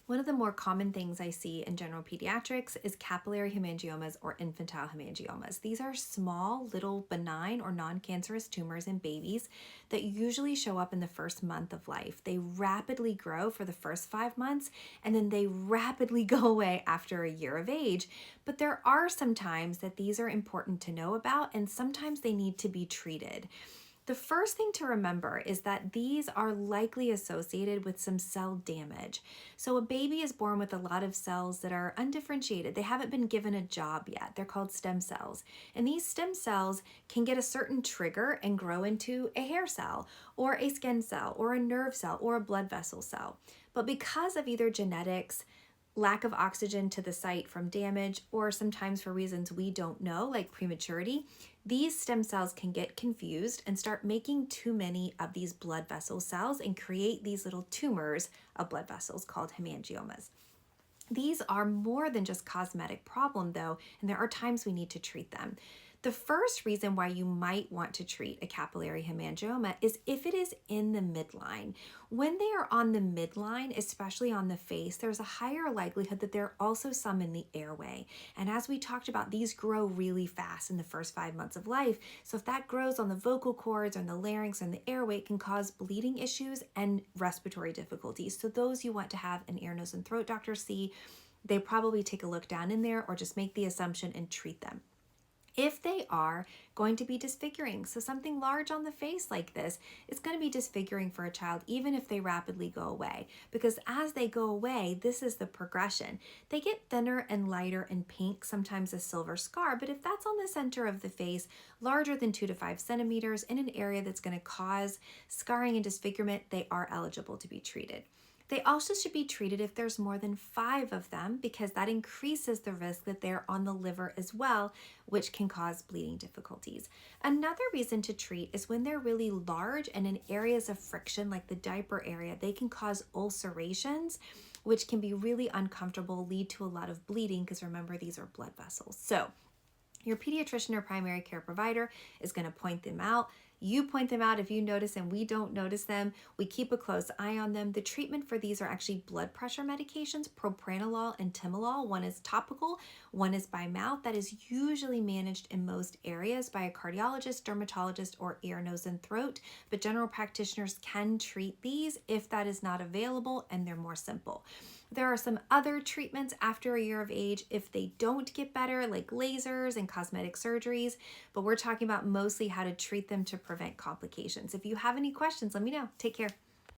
One of the more common things I see in general pediatrics is capillary hemangiomas or infantile hemangiomas. These are small, little benign or non-cancerous tumors in babies that usually show up in the first month of life. They rapidly grow for the first 5 months and then they rapidly go away after a year of age. But there are some times that these are important to know about, and sometimes they need to be treated. The first thing to remember is that these are likely associated with some cell damage. So a baby is born with a lot of cells that are undifferentiated. They haven't been given a job yet. They're called stem cells. And these stem cells can get a certain trigger and grow into a hair cell or a skin cell or a nerve cell or a blood vessel cell. But because of either genetics, lack of oxygen to the site from damage, or sometimes for reasons we don't know, like prematurity, these stem cells can get confused and start making too many of these blood vessel cells and create these little tumors of blood vessels called hemangiomas. These are more than just cosmetic problem though, and there are times we need to treat them. The first reason why you might want to treat a capillary hemangioma is if it is in the midline. When they are on the midline, especially on the face, there's a higher likelihood that there are also some in the airway. And as we talked about, these grow really fast in the first 5 months of life. So if that grows on the vocal cords or in the larynx and the airway, it can cause bleeding issues and respiratory difficulties. So those you want to have an ear, nose, and throat doctor see. They probably take a look down in there or just make the assumption and treat them. If they are going to be disfiguring, so something large on the face like this is going to be disfiguring for a child even if they rapidly go away, because as they go away, this is the progression. They get thinner and lighter and pink, sometimes a silver scar, but if that's on the center of the face, larger than 2 to 5 centimeters in an area that's going to cause scarring and disfigurement, they are eligible to be treated. They also should be treated if there's more than 5 of them, because that increases the risk that they're on the liver as well, which can cause bleeding difficulties. Another reason to treat is when they're really large and in areas of friction like the diaper area, they can cause ulcerations, which can be really uncomfortable, lead to a lot of bleeding, because remember, these are blood vessels. So your pediatrician or primary care provider is going to point them out. You point them out if you notice and we don't notice them. We keep a close eye on them. The treatment for these are actually blood pressure medications, propranolol and timolol. One is topical, one is by mouth. That is usually managed in most areas by a cardiologist, dermatologist, or ear, nose, and throat. But general practitioners can treat these if that is not available and they're more simple. There are some other treatments after a year of age if they don't get better, like lasers and cosmetic surgeries, but we're talking about mostly how to treat them to prevent complications. If you have any questions, let me know. Take care.